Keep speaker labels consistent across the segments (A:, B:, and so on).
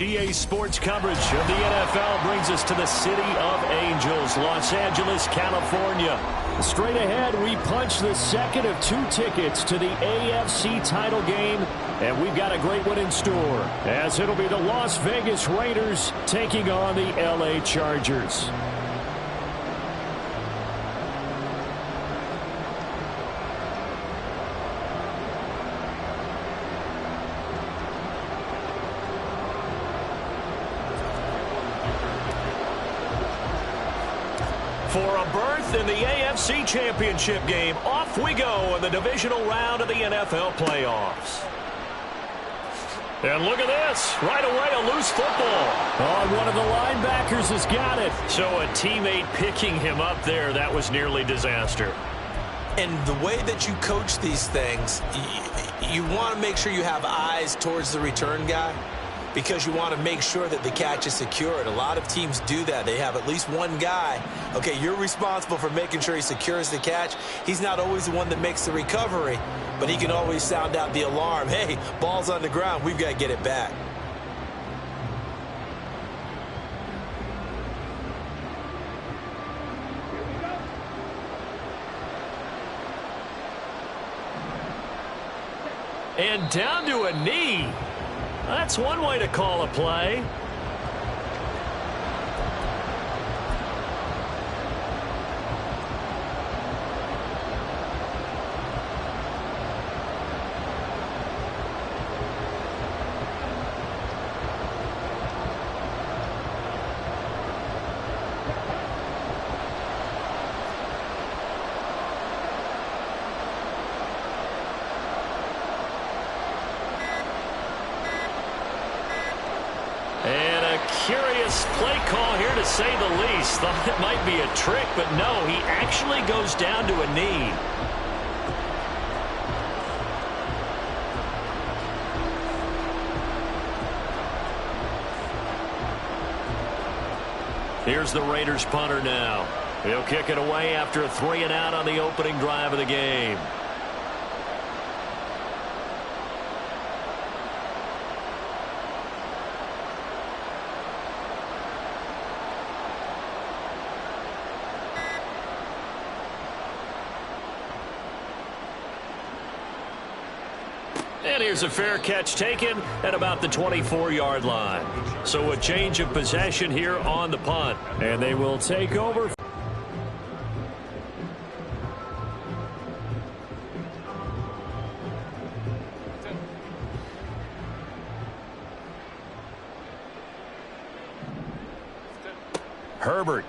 A: EA Sports coverage of the NFL brings us to the City of Angels, Los Angeles, California. Straight ahead, we punch the second of 2 tickets to the AFC title game, and we've got a great one in store, as it'll be the Las Vegas Raiders taking on the LA Chargers. For a berth in the AFC Championship game, off we go in the divisional round of the NFL playoffs. And look at this. Right away, a loose football. Oh, one of the linebackers has got it. So a teammate picking him up there, that was nearly disaster.
B: And the way that you coach these things, you want to make sure you have eyes towards the return guy, because you want to make sure that the catch is secured. A lot of teams do that. They have at least one guy. Okay, you're responsible for making sure he secures the catch. He's not always the one that makes the recovery, but he can always sound out the alarm. Hey, ball's on the ground. We've got to get it back.
A: And down to a knee. That's one way to call a play. And a curious play call here, to say the least. Thought it might be a trick, but no, he actually goes down to a knee. Here's the Raiders punter now. He'll kick it away after a 3-and-out on the opening drive of the game. And here's a fair catch taken at about the 24-yard line. So a change of possession here on the punt. And they will take over. Herbert.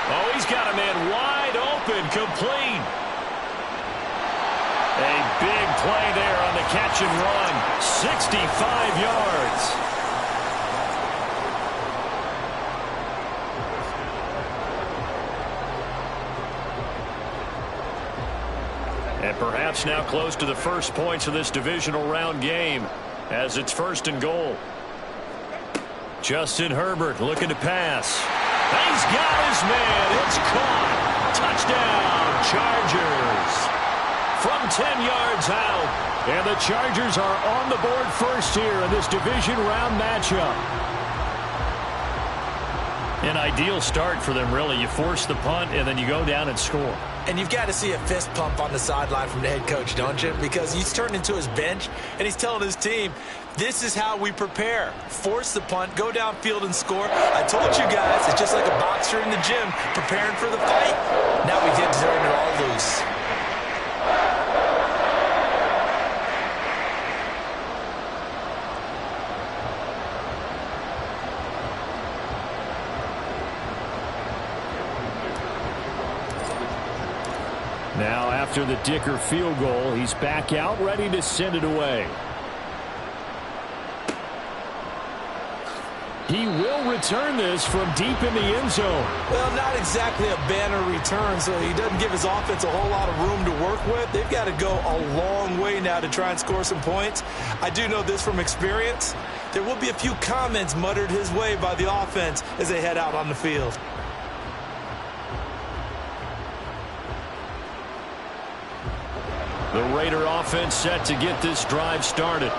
A: Oh, he's got a man wide open, complete. A big play there on the catch and run. 65 yards. And perhaps now close to the first points of this divisional round game, as it's 1st and goal. Justin Herbert looking to pass. He's got his man. It's caught. Touchdown, Chargers. From 10 yards out. And the Chargers are on the board first here in this division round matchup. An ideal start for them, really. You force the punt, and then you go down and score.
B: And you've got to see a fist pump on the sideline from the head coach, don't you? Because he's turned into his bench, and he's telling his team, this is how we prepare. Force the punt, go downfield and score. I told you guys, it's just like a boxer in the gym preparing for the fight. Now we get to turn it all loose.
A: Now, after the Dicker field goal, he's back out, ready to send it away. He will return this from deep in the end zone.
B: Well, not exactly a banner return, so he doesn't give his offense a whole lot of room to work with. They've got to go a long way now to try and score some points. I do know this from experience. There will be a few comments muttered his way by the offense as they head out on the field. The Raider offense set to get this drive started.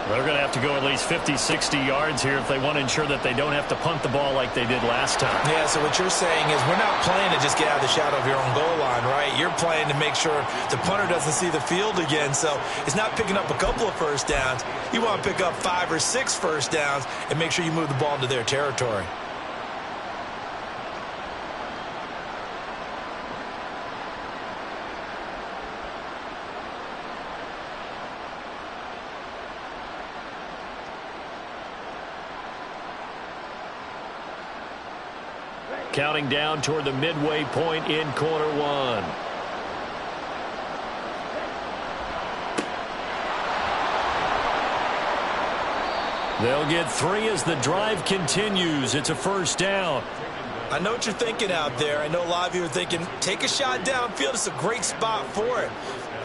A: They're going to have to go at least 50, 60 yards here if they want to ensure that they don't have to punt the ball like they did last time.
B: Yeah, so what you're saying is we're not playing to just get out of the shadow of your own goal line, right? You're playing to make sure the punter doesn't see the field again. So it's not picking up a couple of first downs. You want to pick up 5 or 6 first downs and make sure you move the ball into their territory.
A: Counting down toward the midway point in quarter one. They'll get 3 as the drive continues. It's a first down.
B: I know what you're thinking out there. I know a lot of you are thinking, take a shot downfield. It's a great spot for it.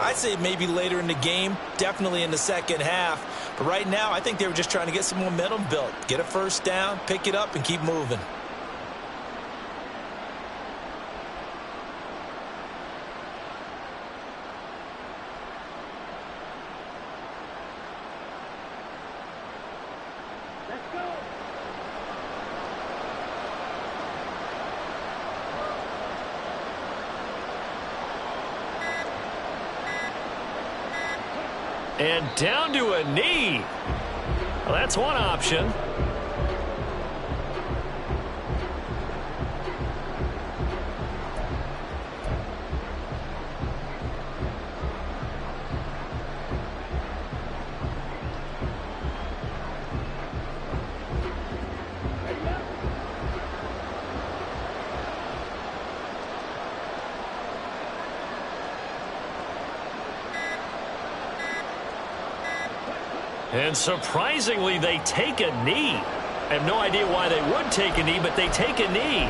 B: I'd say maybe later in the game, definitely in the second half. But right now, I think they were just trying to get some momentum built. Get a first down, pick it up, and keep moving.
A: And down to a knee. Well, that's one option. And surprisingly, they take a knee. I have no idea why they would take a knee, but they take a knee.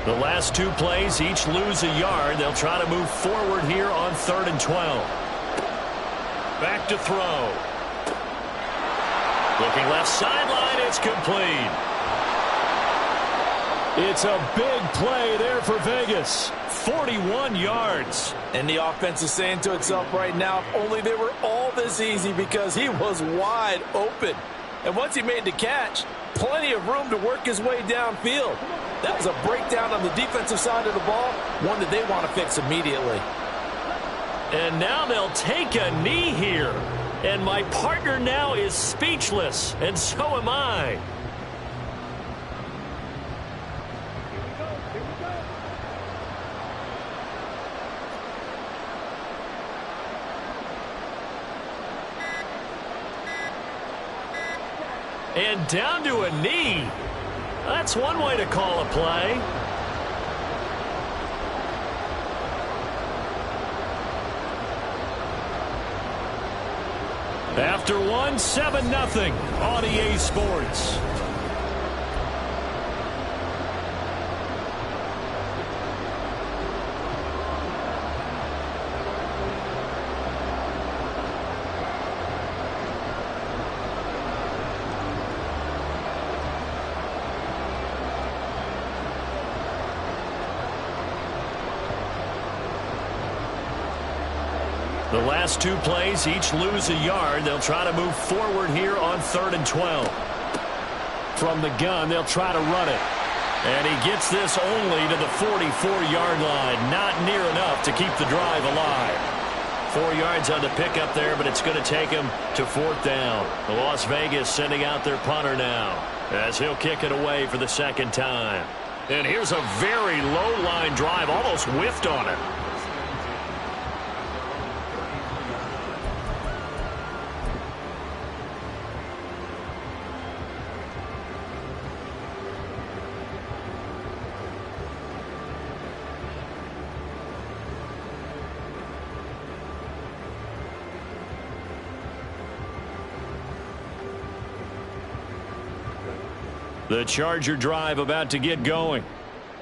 A: The last 2 plays each lose a yard. They'll try to move forward here on 3rd and 12. Back to throw. Looking left sideline, it's complete. It's a big play there for Vegas. 41 yards.
B: And the offense is saying to itself right now, if only they were all this easy, because he was wide open. And once he made the catch, plenty of room to work his way downfield. That was a breakdown on the defensive side of the ball, one that they want to fix immediately.
A: And now they'll take a knee here. And my partner now is speechless, and so am I. And down to a knee. That's one way to call a play. After 1, 7-0 on EA Sports. The last 2 plays each lose a yard. They'll try to move forward here on 3rd and 12. From the gun, they'll try to run it. And he gets this only to the 44-yard line. Not near enough to keep the drive alive. 4 yards on the pickup there, but it's going to take him to 4th down. The Las Vegas sending out their punter now, as he'll kick it away for the 2nd time. And here's a very low-line drive, almost whiffed on it. The Charger drive about to get going.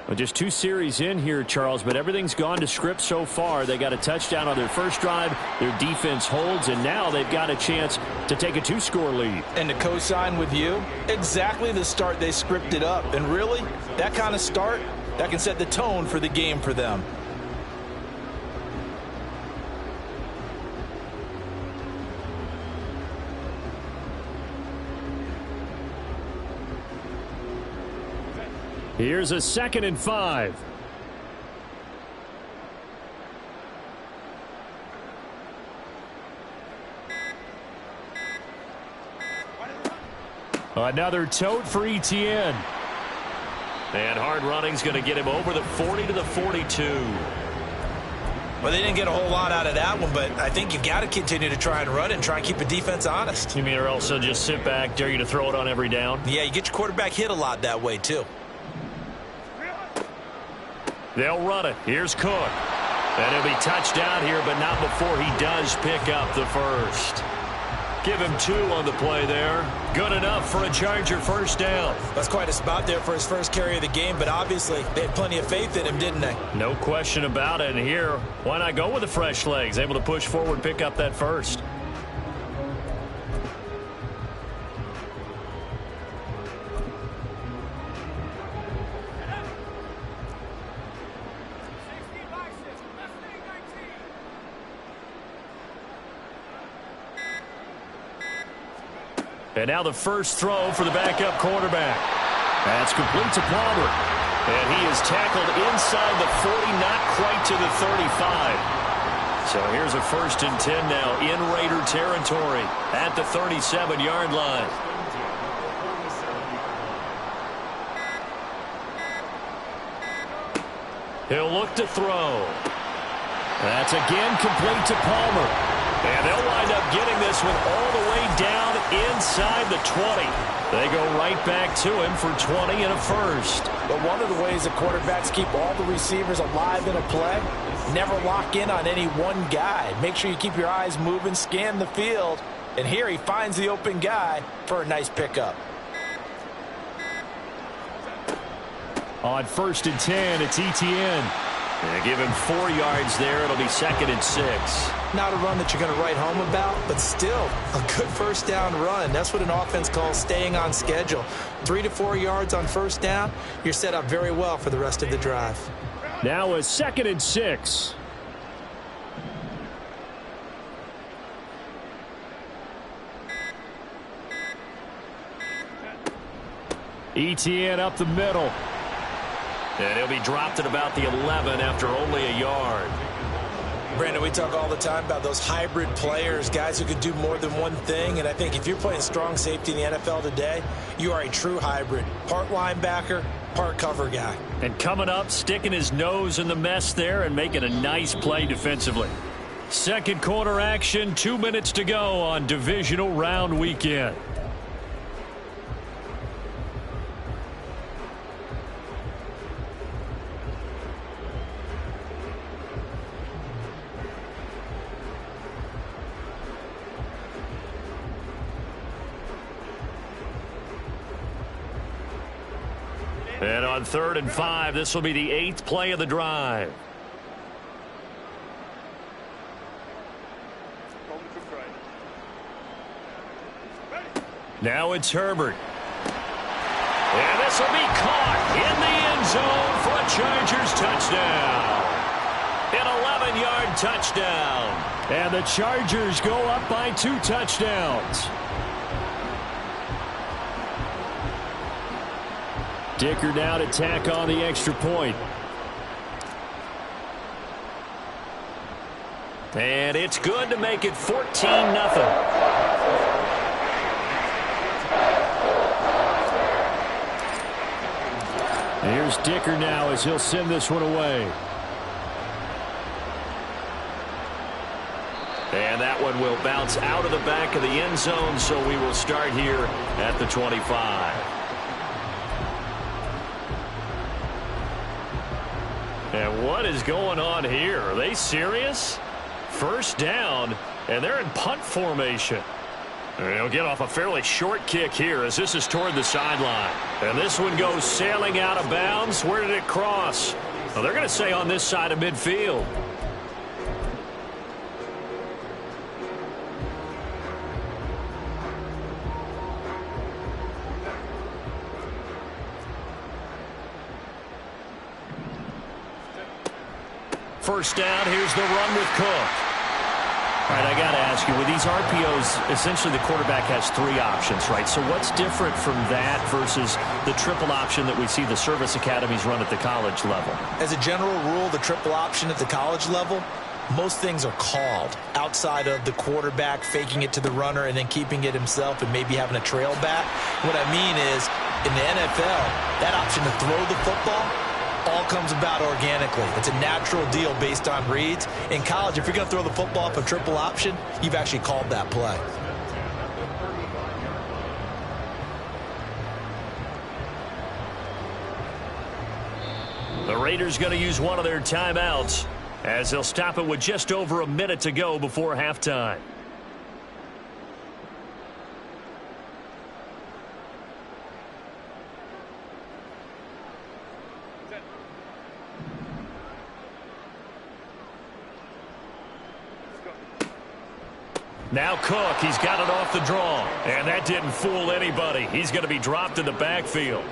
A: Well, just 2 series in here, Charles, but everything's gone to script so far. They got a touchdown on their first drive. Their defense holds, and now they've got a chance to take a 2-score lead.
B: And to co-sign with you, exactly the start they scripted up. And really, that kind of start, that can set the tone for the game for them.
A: Here's a 2nd and 5. Another tote for Etienne. And hard running's going to get him over the 40 to the 42.
B: Well, they didn't get a whole lot out of that one, but I think you've got to continue to try and run and try and keep the defense honest.
A: You mean or else they'll just sit back, dare you to throw it on every down?
B: Yeah, you get your quarterback hit a lot that way, too.
A: They'll run it. Here's Cook. And he'll be touchdown here, but not before he does pick up the first. Give him 2 on the play there. Good enough for a Charger first down.
B: That's quite a spot there for his first carry of the game, but obviously they had plenty of faith in him, didn't they?
A: No question about it. And here, why not go with the fresh legs? Able to push forward, pick up that first. And now the first throw for the backup quarterback. That's complete to Palmer. And he is tackled inside the 40, not quite to the 35. So here's a 1st and 10 now in Raider territory at the 37-yard line. He'll look to throw. That's again complete to Palmer. And they'll wind up getting this one all the way down inside the 20. They go right back to him for 20 and a first.
B: But one of the ways that quarterbacks keep all the receivers alive in a play, never lock in on any one guy. Make sure you keep your eyes moving, scan the field. And here he finds the open guy for a nice pickup.
A: On 1st and 10, it's Etienne. They give him 4 yards there. It'll be 2nd and 6.
B: Not a run that you're going to write home about, but still a good first down run. That's what an offense calls staying on schedule. 3 to 4 yards on first down. You're set up very well for the rest of the drive.
A: Now a 2nd and 6. Etienne up the middle. And he'll be dropped at about the 11 after only a yard.
B: Brandon, we talk all the time about those hybrid players, guys who can do more than one thing. And I think if you're playing strong safety in the NFL today, you are a true hybrid. Part linebacker, part cover guy.
A: And coming up, sticking his nose in the mess there and making a nice play defensively. Second quarter action, 2 minutes to go on divisional round weekend. And on 3rd and 5, this will be the 8th play of the drive. Now it's Herbert. And this will be caught in the end zone for a Chargers touchdown. An 11-yard touchdown. And the Chargers go up by 2 touchdowns. Dicker now to tack on the extra point. And it's good to make it 14-0. Here's Dicker now as he'll send this one away. And that one will bounce out of the back of the end zone, so we will start here at the 25. And what is going on here? Are they serious? First down, and they're in punt formation. He'll get off a fairly short kick here as this is toward the sideline. And this one goes sailing out of bounds. Where did it cross? Well, they're going to say on this side of midfield. First down, here's the run with Cook. All right, I got to ask you, with these RPOs, essentially the quarterback has three options, right? So what's different from that versus the triple option that we see the service academies run at the college level?
B: As a general rule, the triple option at the college level, most things are called outside of the quarterback faking it to the runner and then keeping it himself and maybe having a trail back. What I mean is, in the NFL, that option to throw the football all comes about organically. It's a natural deal based on reads. In college, if you're going to throw the football up a triple option, you've actually called that play.
A: The Raiders going to use one of their timeouts as they'll stop it with just over a minute to go before halftime. Now Cook, he's got it off the draw. And that didn't fool anybody. He's going to be dropped in the backfield.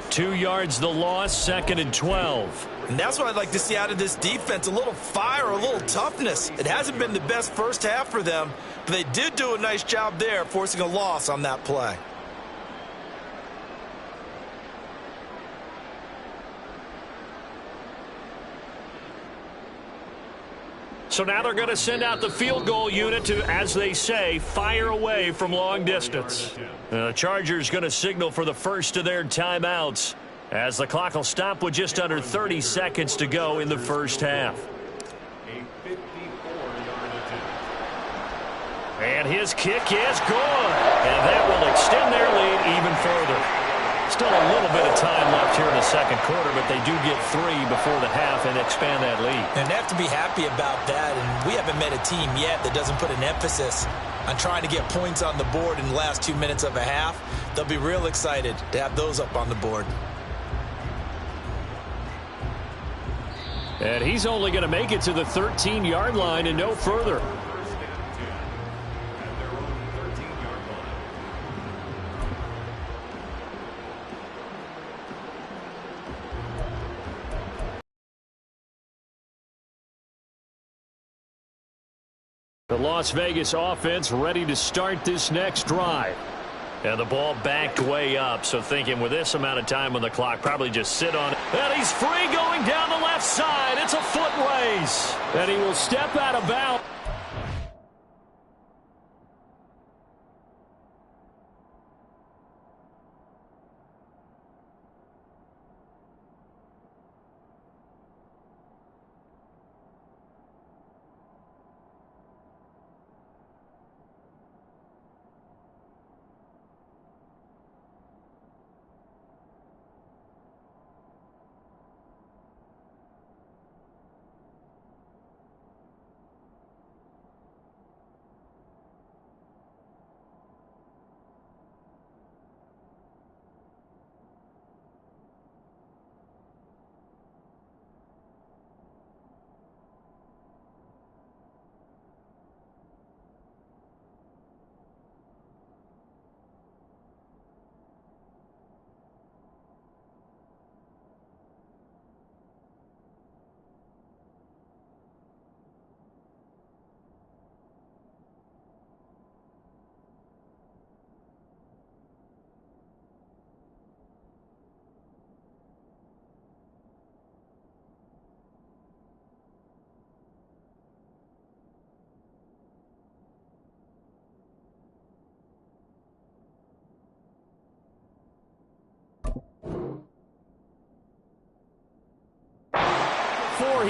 A: 2 yards the loss, 2nd and 12.
B: And that's what I'd like to see out of this defense, a little fire, a little toughness. It hasn't been the best first half for them, but they did do a nice job there, forcing a loss on that play.
A: So now they're going to send out the field goal unit to, as they say, fire away from long distance. The Chargers going to signal for the first of their timeouts as the clock will stop with just under 30 seconds to go in the first half. And his kick is good. And that will extend their lead even further. Still a little bit of time left here in the second quarter, but they do get 3 before the half and expand that lead.
B: And they have to be happy about that, and we haven't met a team yet that doesn't put an emphasis on trying to get points on the board in the last 2 minutes of a half. They'll be real excited to have those up on the board.
A: And he's only going to make it to the 13-yard line and no further. The Las Vegas offense ready to start this next drive. And the ball backed way up, so thinking with this amount of time on the clock, probably just sit on it. And he's free going down the left side. It's a foot race. And he will step out of bounds.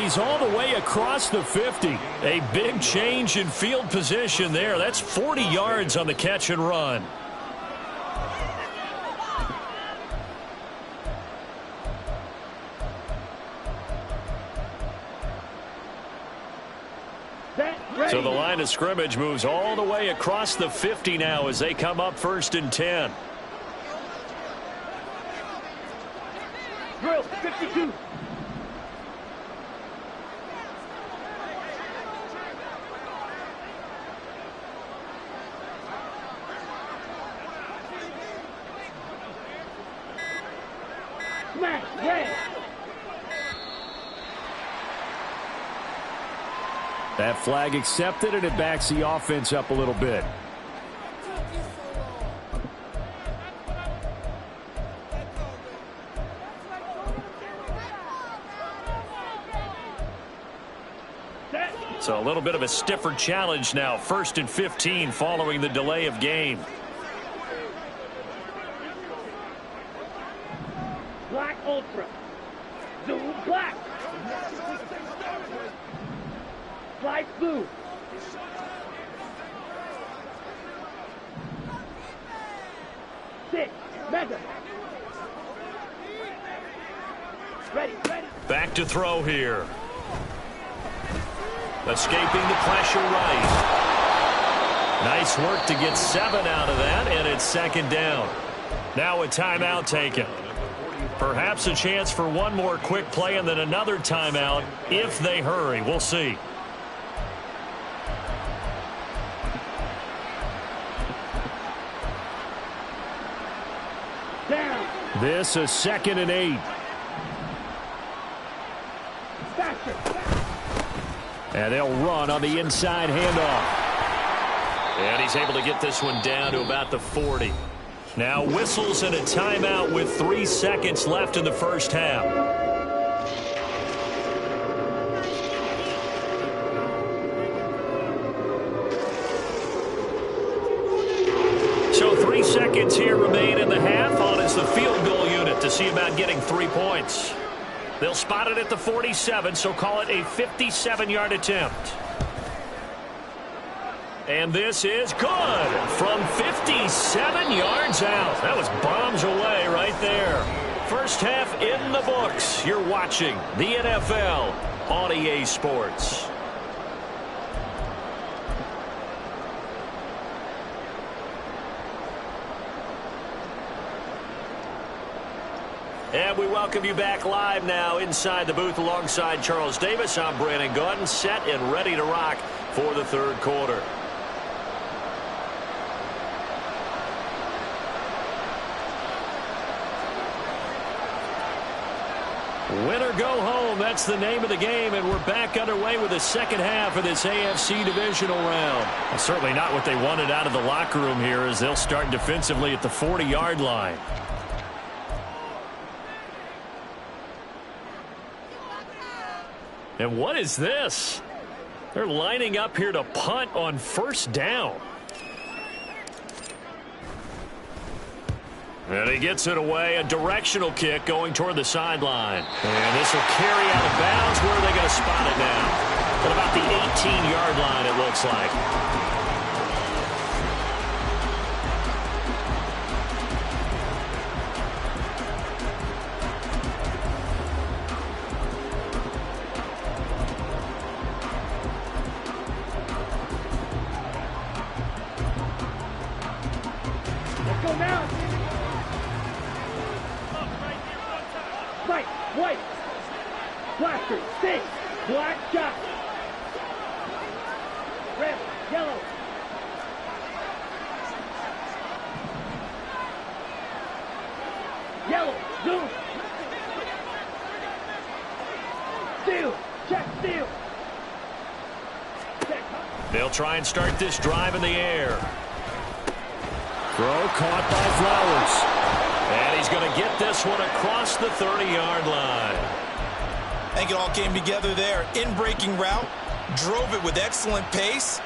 A: He's all the way across the 50. A big change in field position there. That's 40 yards on the catch and run. So the line of scrimmage moves all the way across the 50 now as they come up 1st and 10.
C: Drill 52. Smash, red.
A: That flag accepted, and it backs the offense up a little bit. So a little bit of a stiffer challenge now. 1st and 15 following the delay of game.
C: Black Ultra. Zoom black. Light blue. Six. Mega. Ready.
A: Back to throw here. Escaping the pressure right. Nice work to get 7 out of that, and it's 2nd down. Now a timeout taken. Perhaps a chance for one more quick play and then another timeout if they hurry. We'll see.
C: Down.
A: This is 2nd and 8.
C: Faster.
A: And they'll run on the inside handoff. And he's able to get this one down to about the 40. Now whistles and a timeout with 3 seconds left in the first half. So 3 seconds here remain in the half. On is the field goal unit to see about getting 3 points. They'll spot it at the 47, so call it a 57-yard attempt. And this is good from 57 yards out. That was bombs away right there. First half in the books. You're watching the NFL on EA Sports. And we welcome you back live now inside the booth alongside Charles Davis. I'm Brandon Gaudin, set and ready to rock for the 3rd quarter. Win or go home, that's the name of the game, and we're back underway with the second half of this AFC divisional round. Well, certainly not what they wanted out of the locker room here as they'll start defensively at the 40-yard line. And what is this? They're lining up here to punt on 1st down. And he gets it away, a directional kick going toward the sideline. And this will carry out of bounds. Where are they going to spot it now? At about the 18-yard line, it looks like.
C: Blaster, six, black shot. Red, yellow. Yellow, zoom. Steal, check, steal.
A: They'll try and start this drive in the air. Throw caught by Flowers. And he's going to get this one across the 30-yard line.
B: I think it all came together there. In-breaking route, drove it with excellent pace.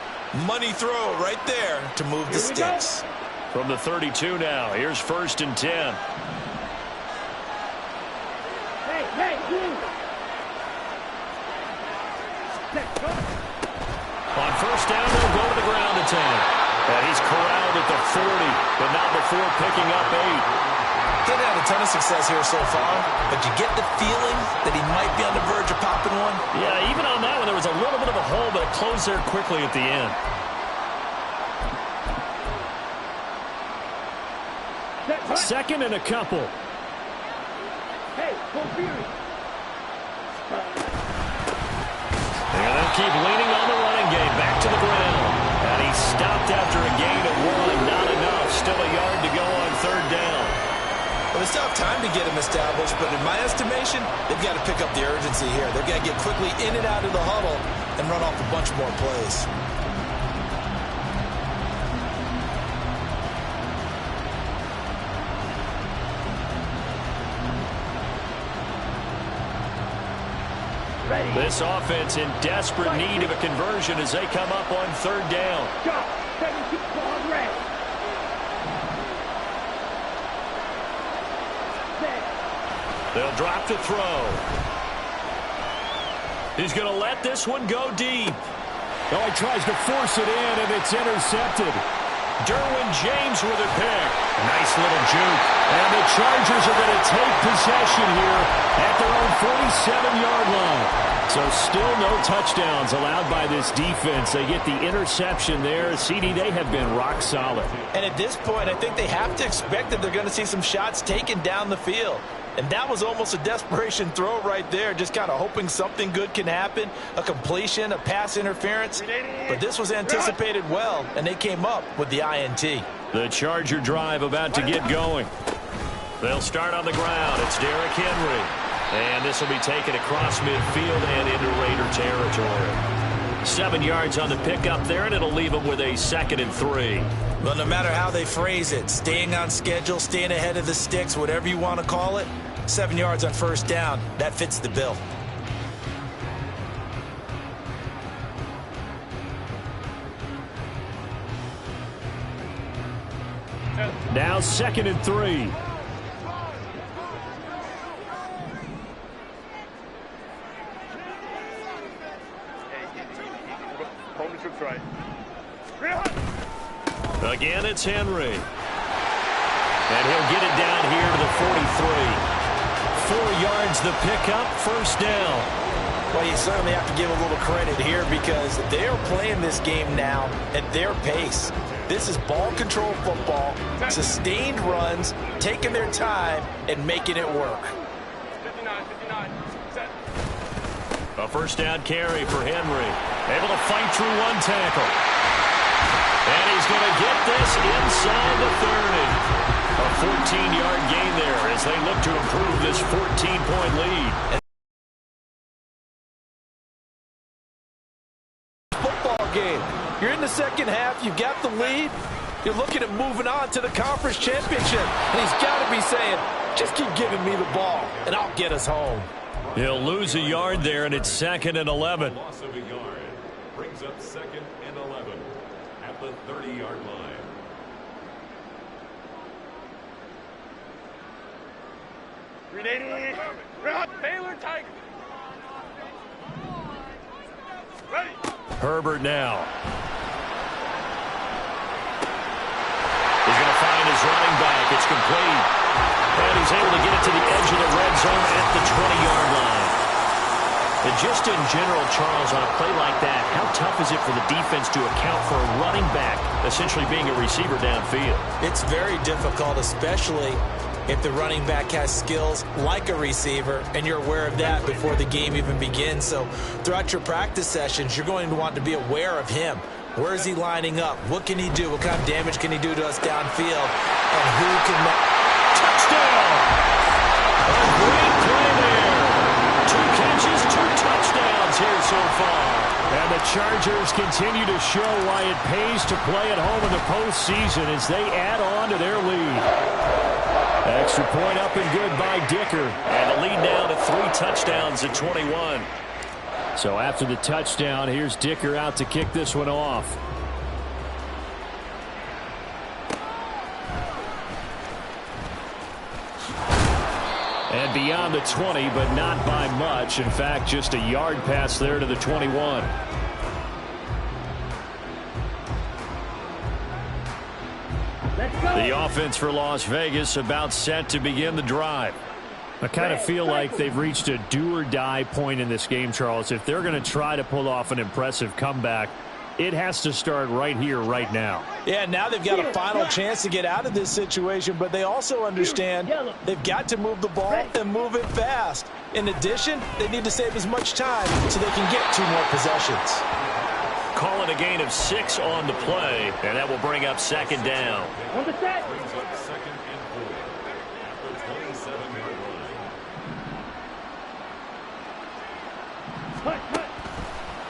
B: Money throw right there to move the sticks.
A: From the 32 now, here's 1st and 10.
C: Hey, blue.
A: On 1st down, they'll go to the ground attack. And he's corralled at the 40, but not before picking up 8.
B: Didn't have a ton of success here so far, but you get the feeling that he might be on the verge of popping one.
A: Yeah, even on that one, there was a little bit of a hole, but it closed there quickly at the end. Second and a couple.
C: Hey, go Fury.
A: And they'll keep leaning on the running game. Back to the ground. And he stopped after a gain of 1. Not enough. Still a yard to go on third down.
B: Well, they still have time to get him established, but in my estimation, they've got to pick up the urgency here. They've got to get quickly in and out of the huddle and run off a bunch more plays.
A: This offense in desperate need of a conversion as they come up on third down.
C: Drop. 17 ball red.
A: They'll drop to throw. He's going to let this one go deep. Oh, he tries to force it in, and it's intercepted. Derwin James with a pick. Nice little juke. And the Chargers are going to take possession here at their own 47-yard line. So still no touchdowns allowed by this defense. They get the interception there. CD, they have been rock solid.
B: And at this point, I think they have to expect that they're going to see some shots taken down the field. And that was almost a desperation throw right there, just kind of hoping something good can happen, a completion, a pass interference. But this was anticipated well, and they came up with the INT.
A: The Charger drive about to get going. They'll start on the ground. It's Derrick Henry. And this will be taken across midfield and into Raider territory. 7 yards on the pickup there, and it'll leave them with a 2nd and 3.
B: Well, no matter how they phrase it, staying on schedule, staying ahead of the sticks, whatever you want to call it, 7 yards on first down, that fits the bill.
A: Now 2nd and 3. Again, it's Henry. And he'll get it down here to the 43. 4 yards the pickup, first down.
B: Well, you certainly have to give a little credit here because they are playing this game now at their pace. This is ball control football, sustained runs, taking their time and making it work.
C: 59, set.
A: A first down carry for Henry. Able to fight through one tackle. And he's going to get this inside the 30. A 14-yard gain there as they look to improve this 14-point lead.
B: Football game. You're in the second half. You've got the lead. You're looking at moving on to the conference championship. And he's got to be saying, just keep giving me the ball, and I'll get us home.
A: He'll lose a yard there, and it's 2nd and 11.
D: Loss of a yard brings up 2nd and 11 at the 30-yard line.
C: Baylor Tiger. Ready.
A: Herbert now. He's going to find his running back. It's complete. And he's able to get it to the edge of the red zone at the 20-yard line. And just in general, Charles, on a play like that, how tough is it for the defense to account for a running back essentially being a receiver downfield?
B: It's very difficult, especially if the running back has skills like a receiver, and you're aware of that before the game even begins. So throughout your practice sessions, you're going to want to be aware of him. Where is he lining up? What can he do? What kind of damage can he do to us downfield? And who can...
A: Touchdown! A great play there. 2 catches, 2 touchdowns here so far. And the Chargers continue to show why it pays to play at home in the postseason as they add on to their lead. Extra point up and good by Dicker. And the lead now to 3 touchdowns at 21. So after the touchdown, here's Dicker out to kick this one off. And beyond the 20, but not by much. In fact, just a yard pass there to the 21. The offense for Las Vegas about set to begin the drive. I kind of feel like they've reached a do-or-die point in this game, Charles. If they're going to try to pull off an impressive comeback, it has to start right here, right now.
B: Yeah, now they've got a final chance to get out of this situation, but they also understand they've got to move the ball and move it fast. In addition, they need to save as much time so they can get 2 more possessions.
A: Call it a gain of 6 on the play, and that will bring up second down.
C: On the set.
D: Brings up second and 4 at the 27-yard line.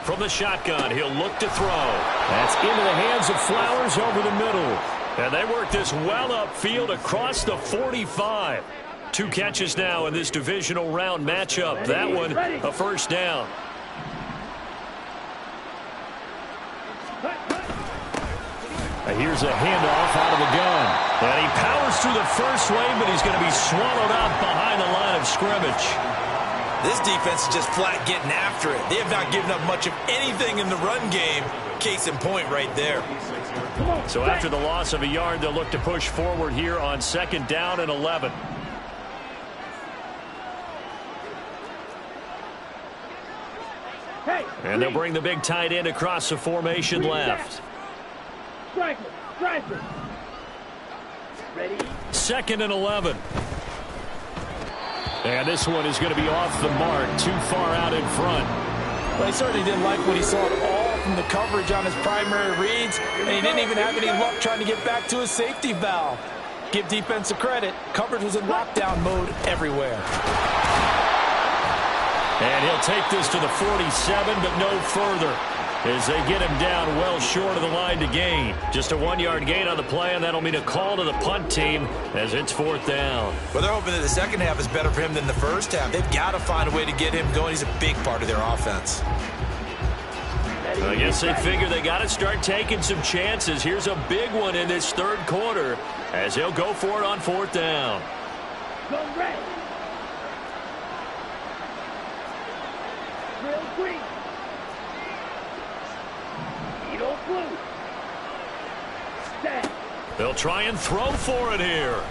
A: From the shotgun, he'll look to throw. That's into the hands of Flowers over the middle. And they work this well upfield across the 45. 2 catches now in this divisional round matchup. That one, a first down. Here's a handoff out of the gun. And he powers through the first wave, but he's going to be swallowed up behind the line of scrimmage.
B: This defense is just flat getting after it. They have not given up much of anything in the run game. Case in point right there.
A: So after the loss of a yard, they'll look to push forward here on second down and 11. And they'll bring the big tight end across the formation left.
C: Striker. Ready?
A: Second and 11. And this one is going to be off the mark, too far out in front.
B: Well, he certainly didn't like what he saw at all from the coverage on his primary reads, and he didn't even have any luck trying to get back to his safety valve. Give defense a credit. Coverage was in lockdown mode everywhere.
A: And he'll take this to the 47, but no further, as they get him down well short of the line to gain. Just a 1-yard gain on the play, and that'll mean a call to the punt team as it's fourth down.
B: Well, they're hoping that the second half is better for him than the first half. They've got to find a way to get him going. He's a big part of their offense.
A: I guess they figure they got to start taking some chances. Here's a big one in this third quarter as he'll go for it on fourth down.
C: Go red. Real green. Eagle blue. Set.
A: They'll try and throw for it here.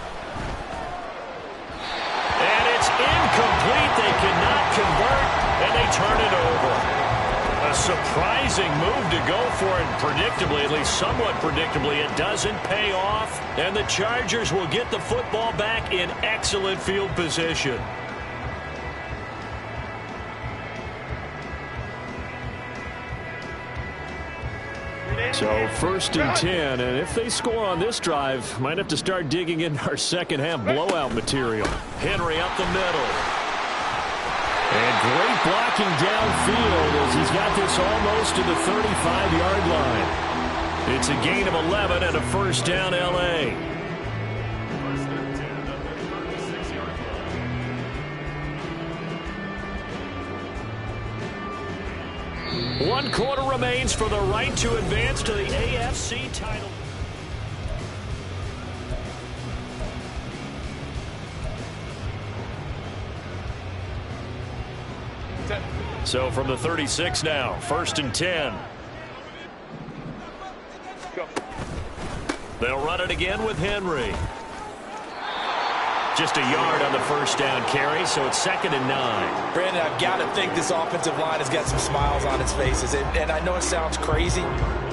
A: And it's incomplete. They cannot convert, and they turn it over. A surprising move to go for it predictably, at least somewhat predictably. It doesn't pay off, and the Chargers will get the football back in excellent field position. So first and 10, and if they score on this drive, might have to start digging into our second half blowout material. Henry up the middle. And great blocking downfield as he's got this almost to the 35-yard line. It's a gain of 11 and a first down, L.A.
D: First and 10 at the 36-yard line.
A: 1 quarter remains for the right to advance to the AFC title. So from the 36 now, first and 10.
C: Go.
A: They'll run it again with Henry. Just a yard on the first down carry, so it's second and 9.
B: Brandon, I've got to think this offensive line has got some smiles on its faces. And I know it sounds crazy,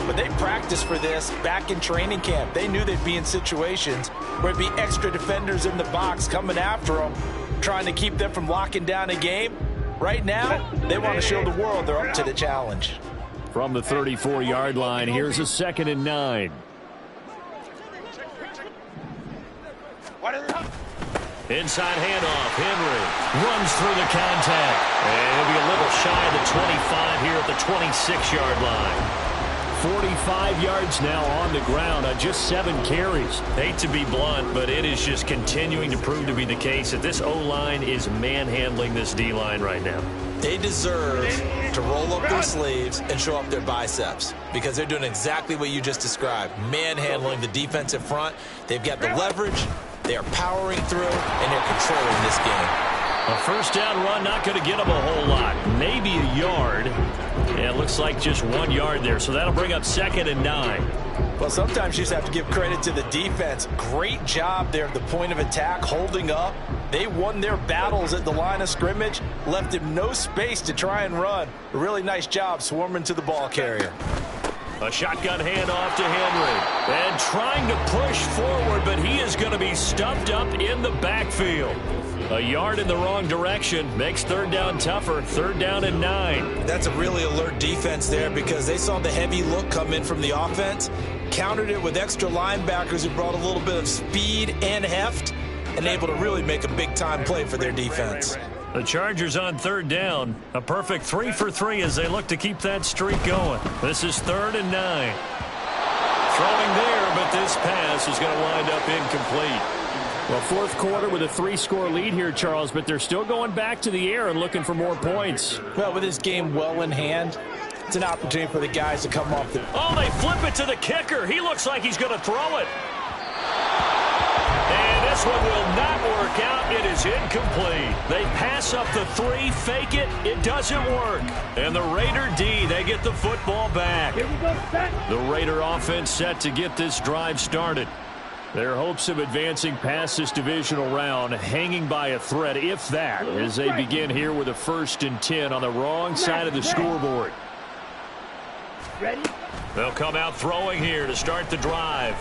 B: but they practiced for this back in training camp. They knew they'd be in situations where it'd be extra defenders in the box coming after them, trying to keep them from locking down a game. Right now, they want to show the world they're up to the challenge.
A: From the 34-yard line, here's a second and 9. Inside handoff, Henry runs through the contact. And he'll be a little shy of the 25 here at the 26-yard line. 45 yards now on the ground on just 7 carries. Hate to be blunt, but it is just continuing to prove to be the case that this O-line is manhandling this D-line right now.
B: They deserve to roll up their sleeves and show up their biceps because they're doing exactly what you just described, manhandling the defensive front. They've got the leverage, they are powering through, and they're controlling this game.
A: A first down run not going to get them a whole lot, maybe a yard. Yeah, it looks like just 1 yard there, so that'll bring up 2nd and 9.
B: Well, sometimes you just have to give credit to the defense. Great job there at the point of attack, holding up. They won their battles at the line of scrimmage, left him no space to try and run. A really nice job swarming to the ball carrier.
A: A shotgun handoff to Henry. And trying to push forward, but he is going to be stuffed up in the backfield. A yard in the wrong direction makes 3rd down tougher. 3rd down and 9.
B: That's a really alert defense there because they saw the heavy look come in from the offense, countered it with extra linebackers who brought a little bit of speed and heft, and able to really make a big-time play for their defense.
A: The Chargers on 3rd down. A perfect 3 for 3 as they look to keep that streak going. This is 3rd and 9. Throwing there, but this pass is going to wind up incomplete. Well, 4th quarter with a 3-score lead here, Charles, but they're still going back to the air and looking for more points.
B: Well, with this game well in hand, it's an opportunity for the guys to come off the...
A: Oh, they flip it to the kicker. He looks like he's going to throw it. And this one will not work out. It is incomplete. They pass up the 3, fake it. It doesn't work. And the Raider D, they get the football back.
C: Here we go, set.
A: The Raider offense set to get this drive started. Their hopes of advancing past this divisional round hanging by a thread, if that, as they begin here with a 1st and 10 on the wrong side of the scoreboard.
C: Ready?
A: They'll come out throwing here to start the drive.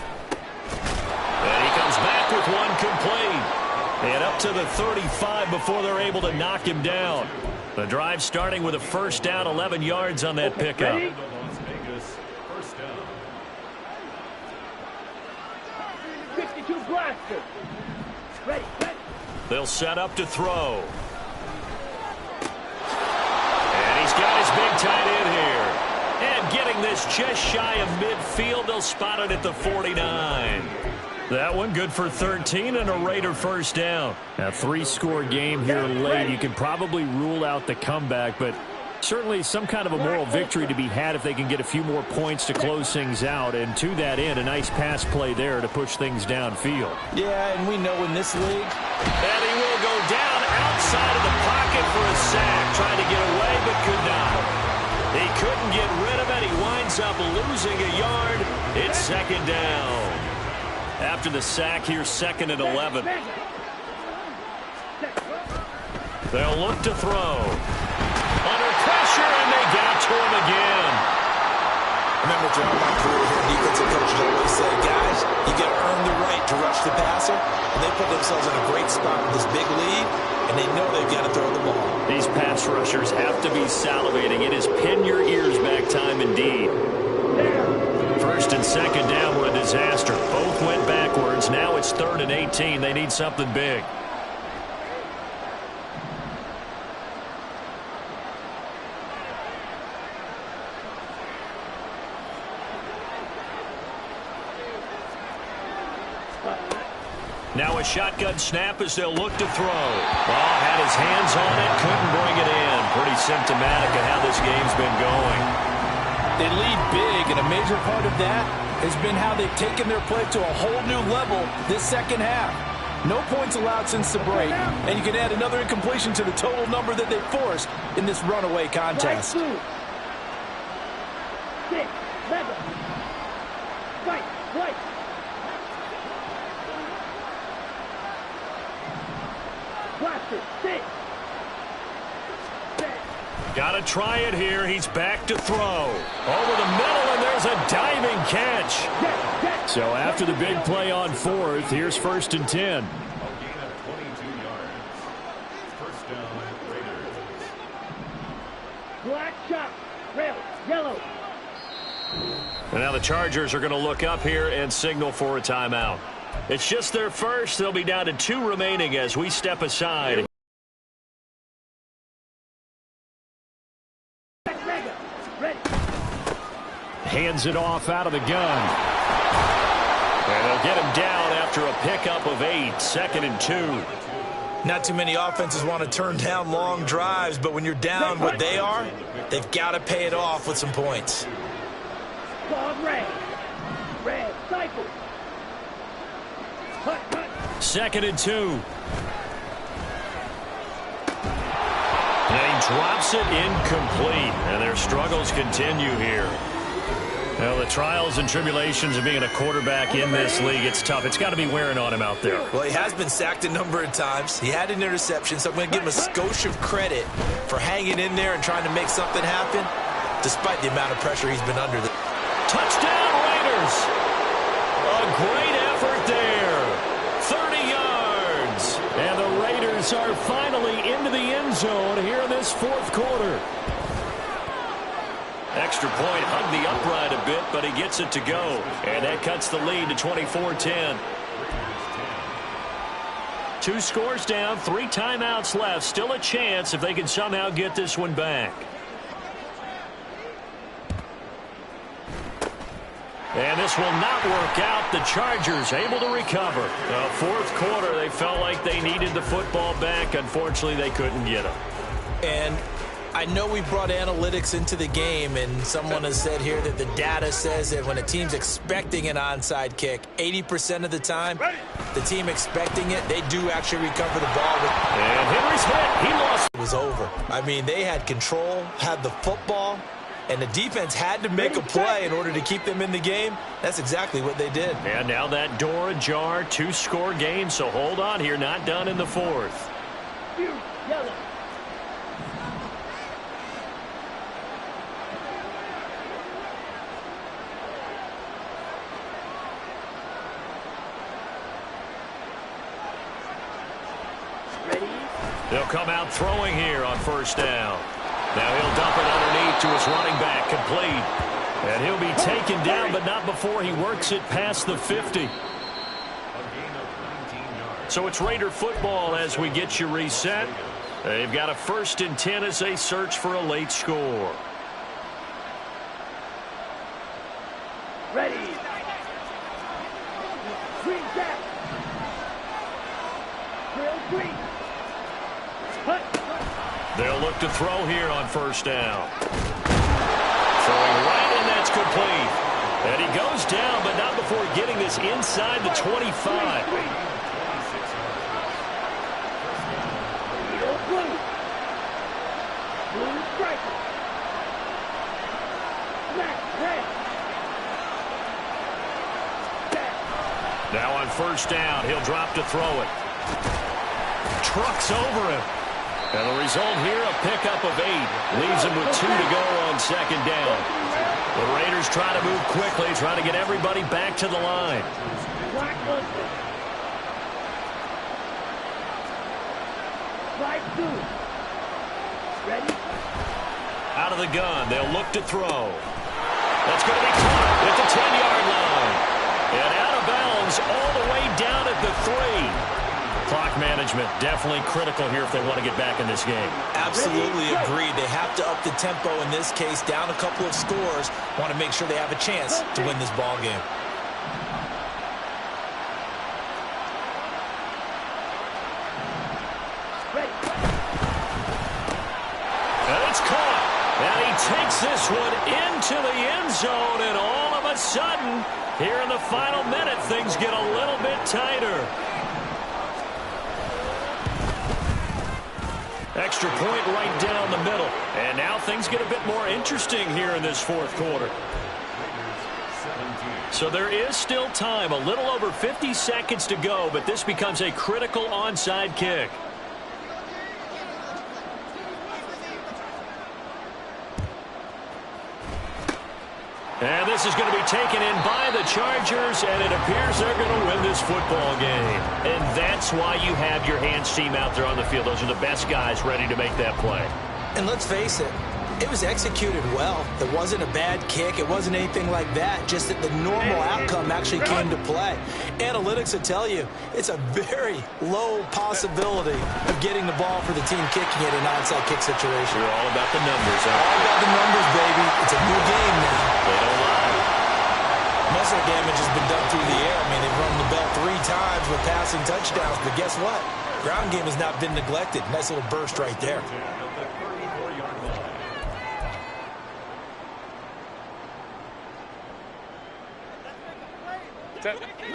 A: And he comes back with one complete. And up to the 35 before they're able to knock him down. The drive starting with a 1st down, 11 yards on that pickup.
C: Ready?
D: Las Vegas, 1st down.
C: 52 blaster. Ready, ready.
A: They'll set up to throw. And he's got his big tight end here. And getting this just shy of midfield, they'll spot it at the 49. That one good for 13 and a Raider 1st down. A 3-score game here late. You can probably rule out the comeback, but certainly some kind of a moral victory to be had if they can get a few more points to close things out. And to that end, a nice pass play there to push things downfield.
B: Yeah, and we know in this league...
A: And he will go down outside of the pocket for a sack. Trying to get away, but could not. He couldn't get rid of it. He winds up losing a yard. It's 2nd down. After the sack, here's 2nd and 11. They'll look to throw. Under pressure, and they got to him again.
B: Remember, throughout my career here, defensive coaches always say, guys, you got to earn the right to rush the passer. And they put themselves in a great spot with this big lead, and they know they've got to throw the ball.
A: These pass rushers have to be salivating. It is pin your ears back time indeed. 1st and 2nd down were a disaster. Both went backwards. Now it's 3rd and 18. They need something big. Now a shotgun snap as they'll look to throw. Ball had his hands on it, couldn't bring it in. Pretty symptomatic of how this game's been going.
E: They lead big, and a major part of that has been how they've taken their play to a whole new level this 2nd half. No points allowed since the break, and you can add another incompletion to the total number that they forced in this runaway contest.
C: Right, 2. 6, 11. Right, right. Blaster, 6.
A: Got to try it here. He's back to throw. Over the middle, and there's a diving catch. So after the big play on 4th, here's 1st and 10.
D: A gain of 22 yards. 1st down, Raiders.
C: Black shot. Red, yellow.
A: And now the Chargers are going to look up here and signal for a timeout. It's just their first. They'll be down to 2 remaining as we step aside. Hands it off out of the gun. And they'll get him down after a pickup of 8. 2nd and 2.
B: Not too many offenses want to turn down long drives, but when you're down what they are, they've got to pay it off with some points.
C: Dog red. Red, cycle. Cut, cut.
A: 2nd and 2. And he drops it incomplete. And their struggles continue here. Well, the trials and tribulations of being a quarterback in this league, it's tough. It's got to be wearing on him out there.
B: Well, he has been sacked a number of times. He had an interception, so I'm going to give him a skosh of credit for hanging in there and trying to make something happen, despite the amount of pressure he's been under.
A: Touchdown, Raiders! A great effort there. 30 yards. And the Raiders are finally into the end zone here in this fourth quarter. Extra point, hugged the upright a bit, but he gets it to go. And that cuts the lead to 24-10. 2 scores down, 3 timeouts left. Still a chance if they can somehow get this one back. And this will not work out. The Chargers able to recover. Fourth quarter, they felt like they needed the football back. Unfortunately, they couldn't get it.
B: And I know we brought analytics into the game, and someone has said here that the data says that when a team's expecting an onside kick, 80% of the time, the team expecting it, they do actually recover the ball.
A: And Henry's hit. He lost.
B: It was over. I mean, they had control, had the football, and the defense had to make a play in order to keep them in the game. That's exactly what they did.
A: And now that door ajar, 2-score game, so hold on here. Not done in the fourth.
C: Yellow.
A: They'll come out throwing here on first down. Now he'll dump it underneath to his running back, complete. And he'll be taken down, but not before he works it past the 50. So it's Raider football as we get you reset. They've got a 1st and 10 as they search for a late score.
C: Ready. Green back. Drill green. Hut.
A: They'll look to throw here on first down. Throwing right, and that's complete. And he goes down, but not before getting this inside the 25.
C: Blue. Blue striker. Black, red.
A: Now on first down, he'll drop to throw it. Trucks over him. And the result here, a pickup of 8. Leaves him with 2 to go on second down. The Raiders try to move quickly, try to get everybody back to the line.
C: Black open. Slide two. Ready?
A: Out of the gun, they'll look to throw. That's going to be caught at the 10-yard line. And out of bounds all the way down at the 3. Clock management definitely critical here if they want to get back in this game.
B: Absolutely agreed. They have to up the tempo in this case, down a couple of scores. Want to make sure they have a chance to win this ball game.
A: And it's caught. And he takes this one into the end zone, and all of a sudden, here in the final minute, things get a little bit tighter. Extra point right down the middle. And now things get a bit more interesting here in this fourth quarter. So there is still time, a little over 50 seconds to go, but this becomes a critical onside kick. And this is going to be taken in by the Chargers, and it appears they're going to win this football game. And that's why you have your hands team out there on the field. Those are the best guys ready to make that play.
B: And let's face it, it was executed well. It wasn't a bad kick. It wasn't anything like that. Just that the normal outcome actually came to play. Analytics will tell you it's a very low possibility of getting the ball for the team kicking it in an onside kick situation.
A: You're all about the numbers, huh?
B: All about the numbers, baby. It's a new game now.
A: They don't lie.
B: Muscle damage has been done through the air. I mean, they've run the bell 3 times with passing touchdowns. But guess what? Ground game has not been neglected. Nice little burst right there.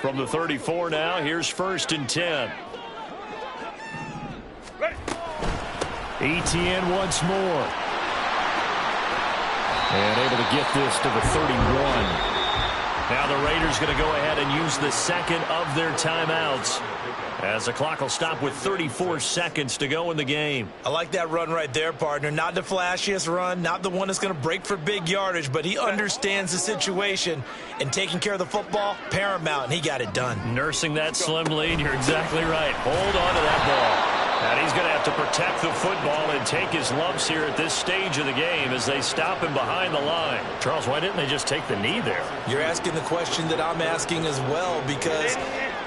A: From the 34 now, here's 1st and 10. Etienne once more. And able to get this to the 31. Now the Raiders going to go ahead and use the second of their timeouts, as the clock will stop with 34 seconds to go in the game.
B: I like that run right there, partner. Not the flashiest run, not the one that's going to break for big yardage, but he understands the situation, and taking care of the football, paramount, and he got it done.
A: Nursing that slim lead, you're exactly right. Hold on to that ball. And he's going to have to protect the football and take his lumps here at this stage of the game as they stop him behind the line. Charles, why didn't they just take the knee there?
B: You're asking the question that I'm asking as well, because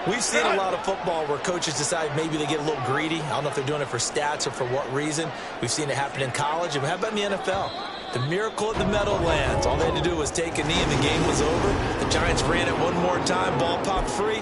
B: we've seen a lot of football where coaches decide maybe they get a little greedy. I don't know if they're doing it for stats or for what reason. We've seen it happen in college. And how about in the NFL? The miracle of the Meadowlands. All they had to do was take a knee and the game was over. The Giants ran it one more time. Ball popped free.